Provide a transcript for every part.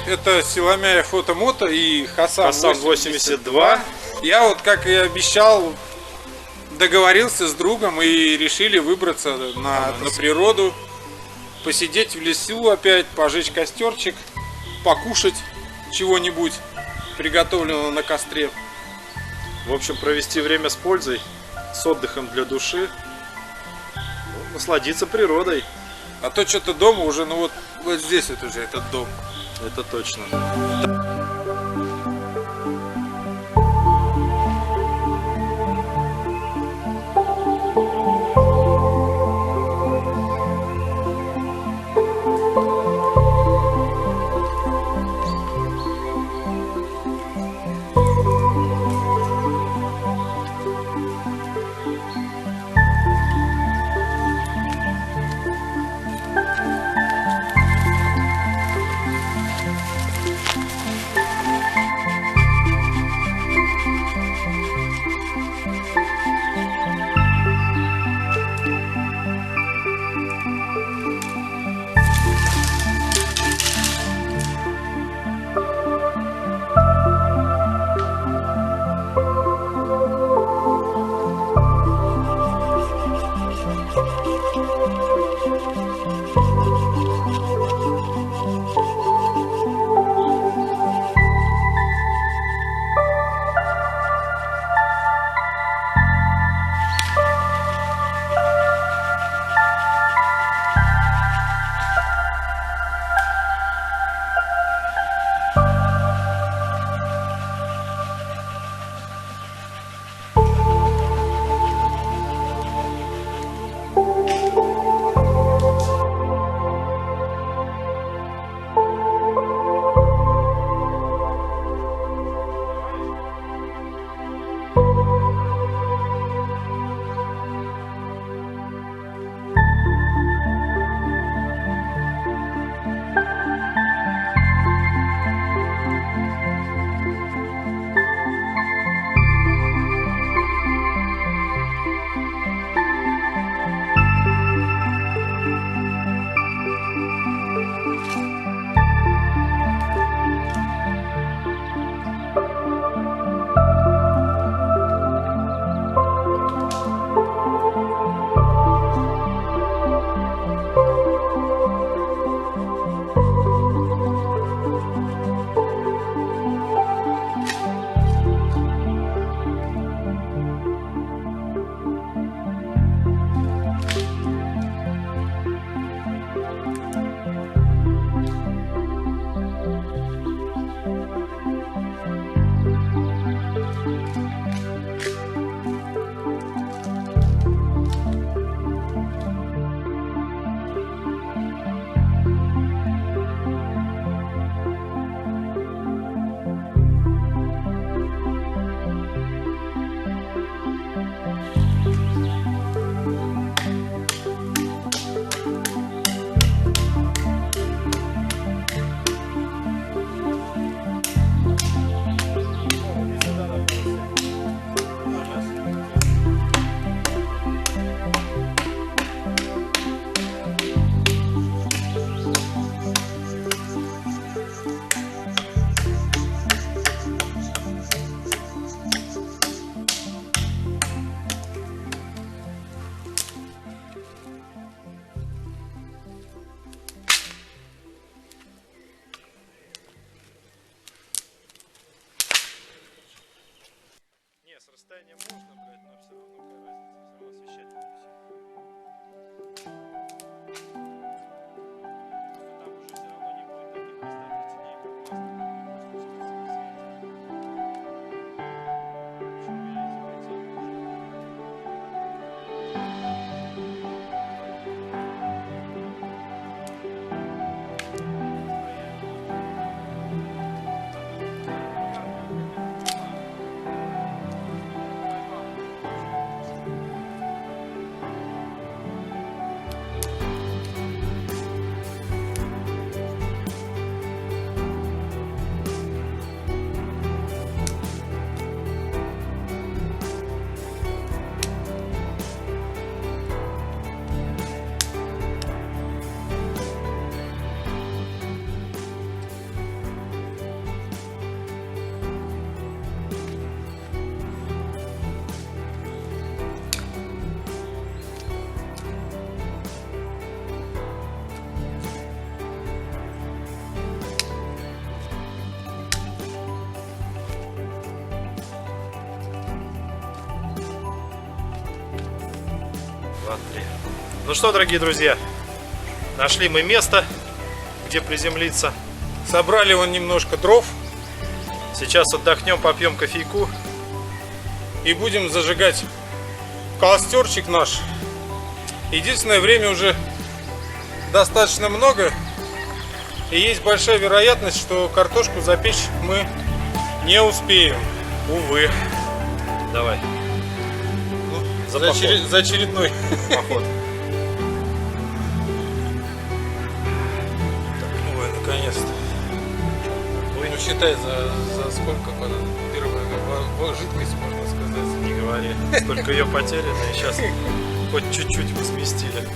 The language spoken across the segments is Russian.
Это Силамяев Фотомото и Хасан 82. Я вот, как и обещал, договорился с другом и решили выбраться на природу, посидеть в лесу опять, пожечь костерчик, покушать чего-нибудь приготовленного на костре. В общем, провести время с пользой, с отдыхом для души, насладиться природой. А то что-то дома уже, ну вот здесь вот уже этот дом. Это точно. С расстояния можно, блядь, но все равно какая разница, все равно освещать надо все. Там уже все равно не будет таких поставленных теней, как масло. 2, 3. Ну что, дорогие друзья, нашли мы место, где приземлиться. Собрали вон немножко дров Сейчас отдохнем, попьем кофейку. и будем зажигать костерчик наш. Единственное, время уже достаточно много, и есть большая вероятность, что картошку запечь мы не успеем. Увы. Давай, За, поход. за очередной. поход. Ой, наконец-то. Ну, считай, за сколько первая жидкость, можно сказать. Не говори. Столько ее потеряно, и сейчас хоть чуть-чуть возместили.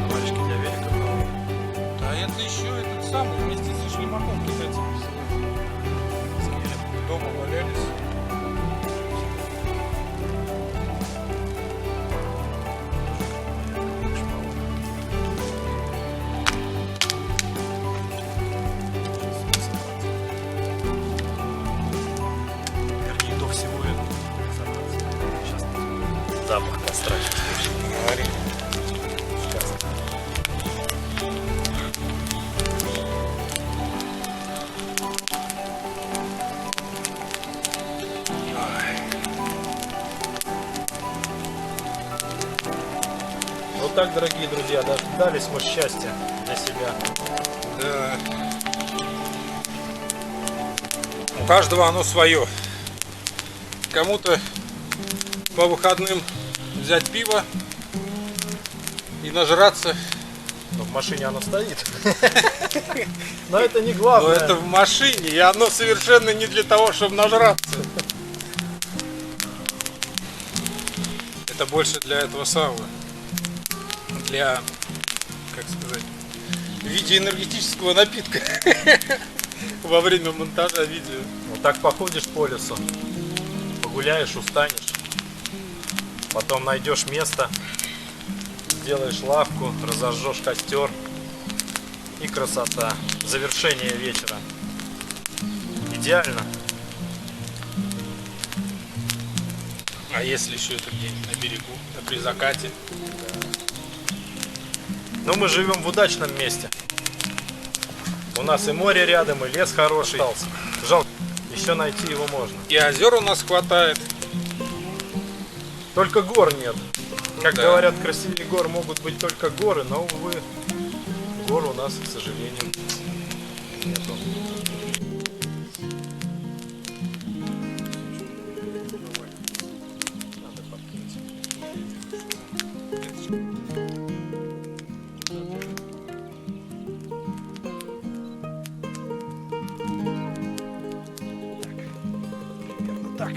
Варежки для великов. А это еще этот самый, вместе со шлемаком китайцы присылают. Дома валялись. Вернее, до всего этого. Сейчас запах костра. Говори. Вот так, дорогие друзья, дождались мы счастья для себя. Да. У каждого оно свое. Кому-то по выходным взять пиво и нажраться. Но в машине оно стоит. Но это не Но главное. это в машине, и оно совершенно не для того, чтобы нажраться. Это больше для этого самого. Для, как сказать, в виде энергетического напитка во время монтажа видео. Вот так походишь по лесу, погуляешь, устанешь, потом найдешь место, сделаешь лавку, разожжешь костер, и красота. Завершение вечера. Идеально. А если еще это где-нибудь на берегу, при закате? Но мы живем в удачном месте. У нас и море рядом, и лес хороший. Жалко, еще найти его можно. И озер у нас хватает. Только гор нет. Как Да. говорят, красивее гор могут быть только горы, но, увы, гор у нас, к сожалению, нету. Надо подкинуть. Примерно так.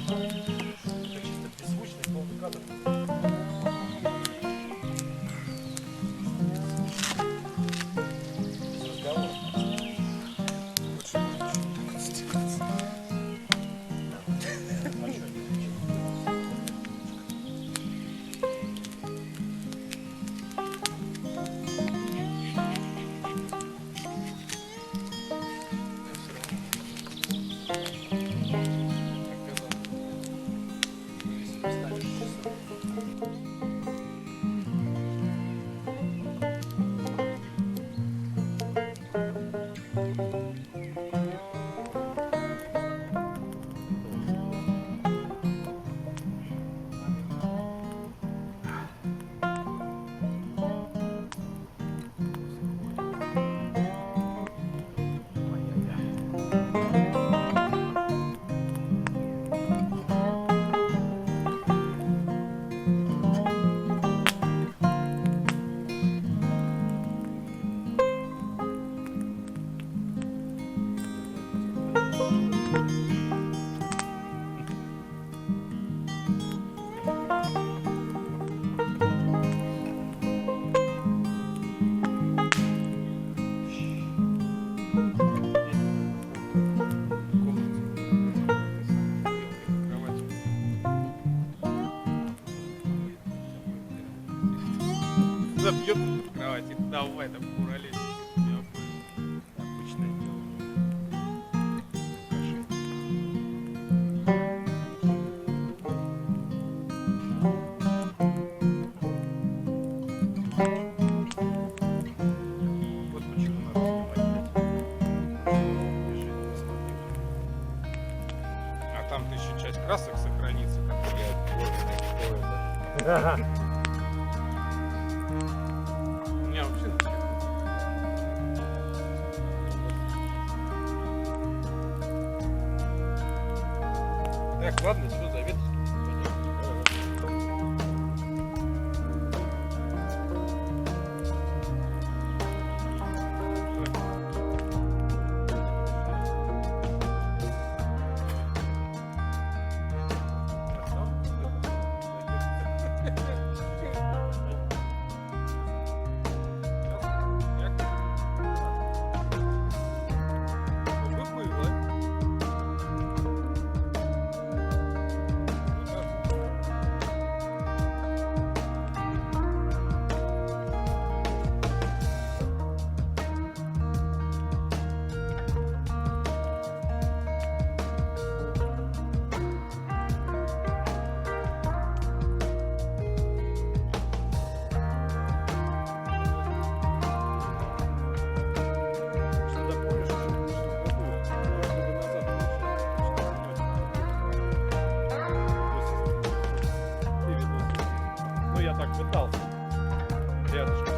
Это чисто беззвучный полный кадр. Без разговора. У меня вообще Так, ладно, все, завет. Ну, я так пытался. Рядышком.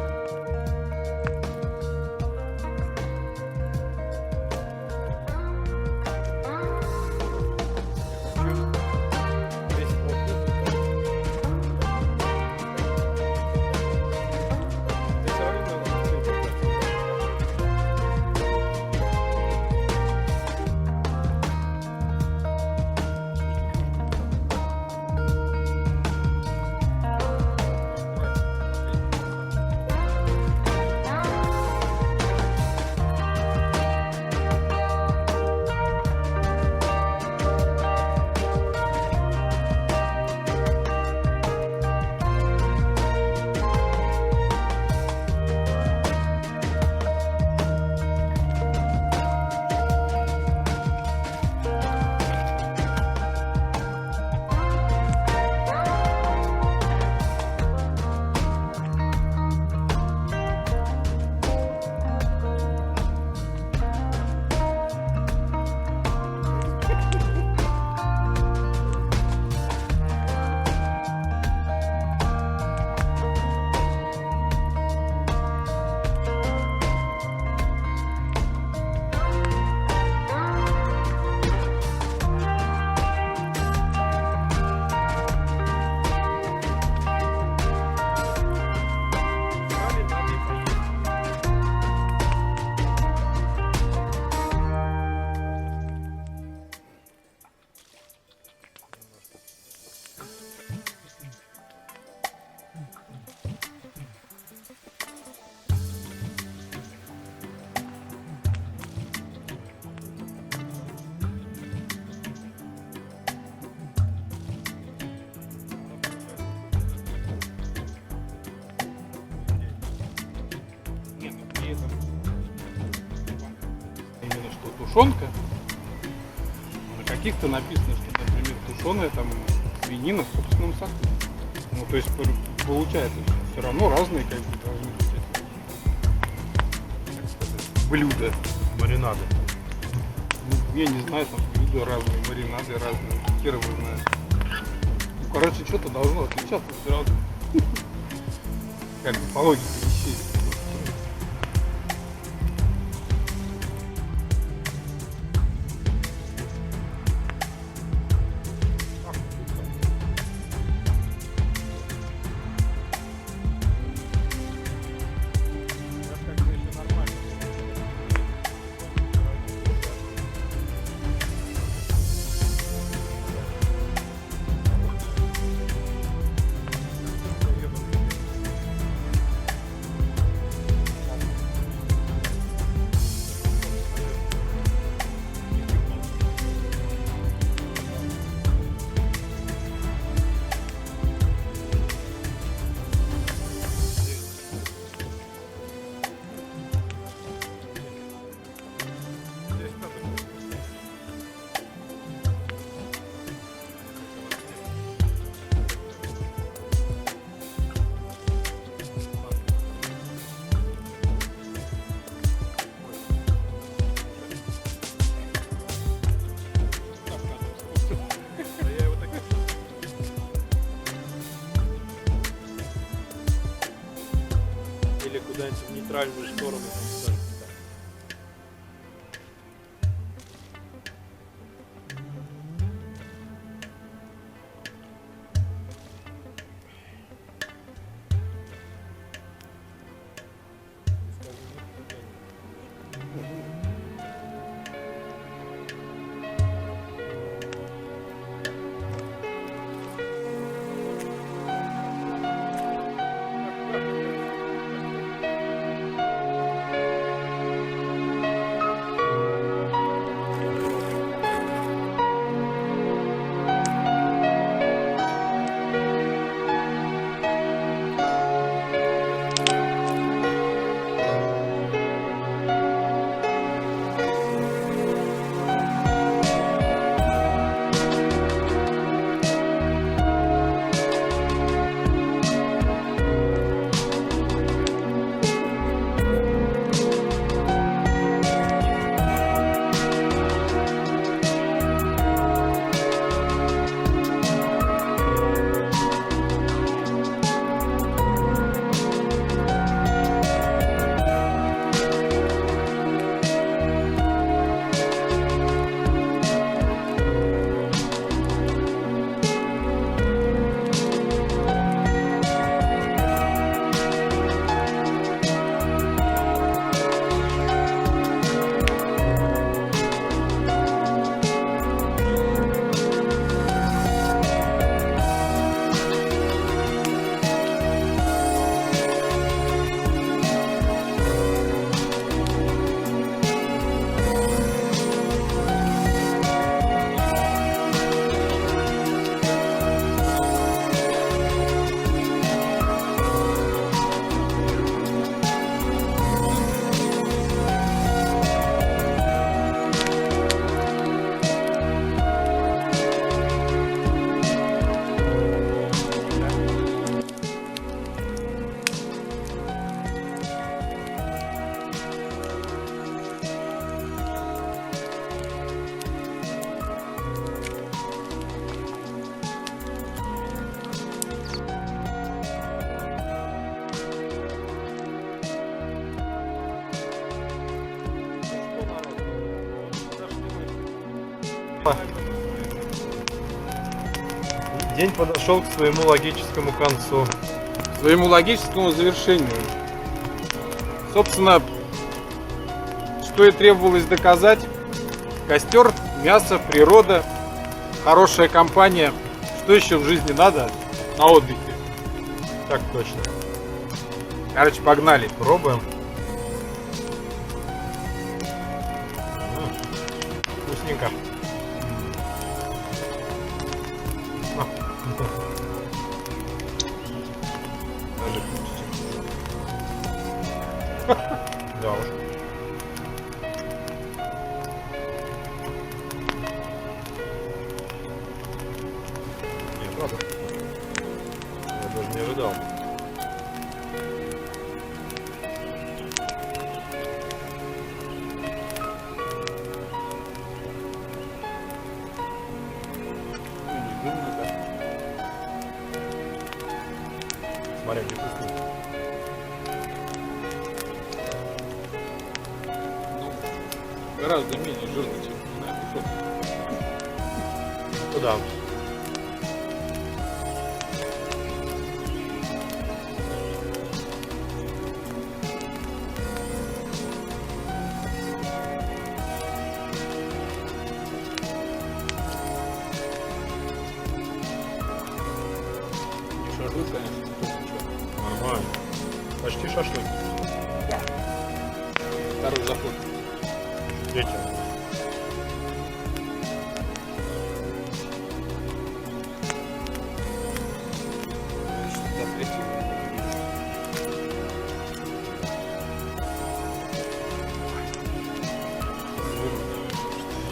именно что тушенка. На каких-то написано, что, например, тушеная там свинина в собственном соку. Ну, то есть получается, что все равно разные как бы должны быть блюда. Маринады. Ну, я не знаю, там блюда разные, маринады разные, хер его знает. Ну, короче, что-то должно отличаться все равно. Как бы по логике вещей. правильную сторону. Там, день подошел к своему логическому концу. К своему логическому завершению. Собственно, что и требовалось доказать. Костер, мясо, природа, хорошая компания. Что еще в жизни надо на отдыхе? Так точно. Короче, погнали. Пробуем. Вкусненько. Да уж. Нет, правда. Я даже не ожидал. Смотря где вкусно. Гораздо менее жирно, чем на кусок. Ну да. Не шашлык, конечно, тоже ничего. Нормально. Почти шашлык. Второй заход. Третий. До третьего.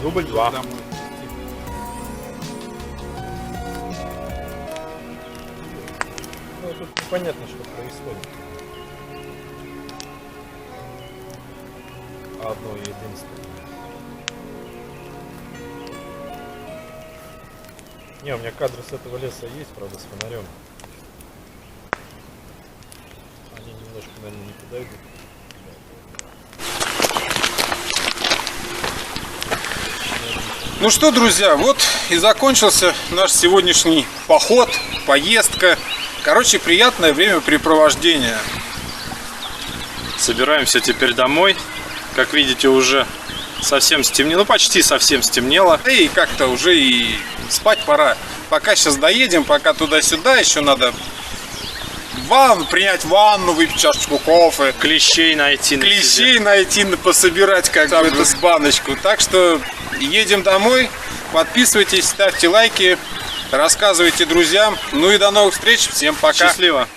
Дубль 2. Домой. Ну, тут непонятно, что происходит. Одно единственное. Не, у меня кадры с этого леса есть, правда, с фонарем. Они немножко, наверное, не подойдут. Ну что, друзья, вот и закончился наш сегодняшний поход, поездка. Короче, приятное времяпрепровождение. Собираемся теперь домой. Как видите, уже совсем стемнело, ну почти совсем стемнело. И как-то уже и спать пора. Пока сейчас доедем, пока туда-сюда, еще надо принять ванну, выпить чашечку кофе. Клещей найти. Клещей найти, пособирать как бы эту баночку. Так что едем домой. Подписывайтесь, ставьте лайки, рассказывайте друзьям. Ну и до новых встреч. Всем пока. Счастливо.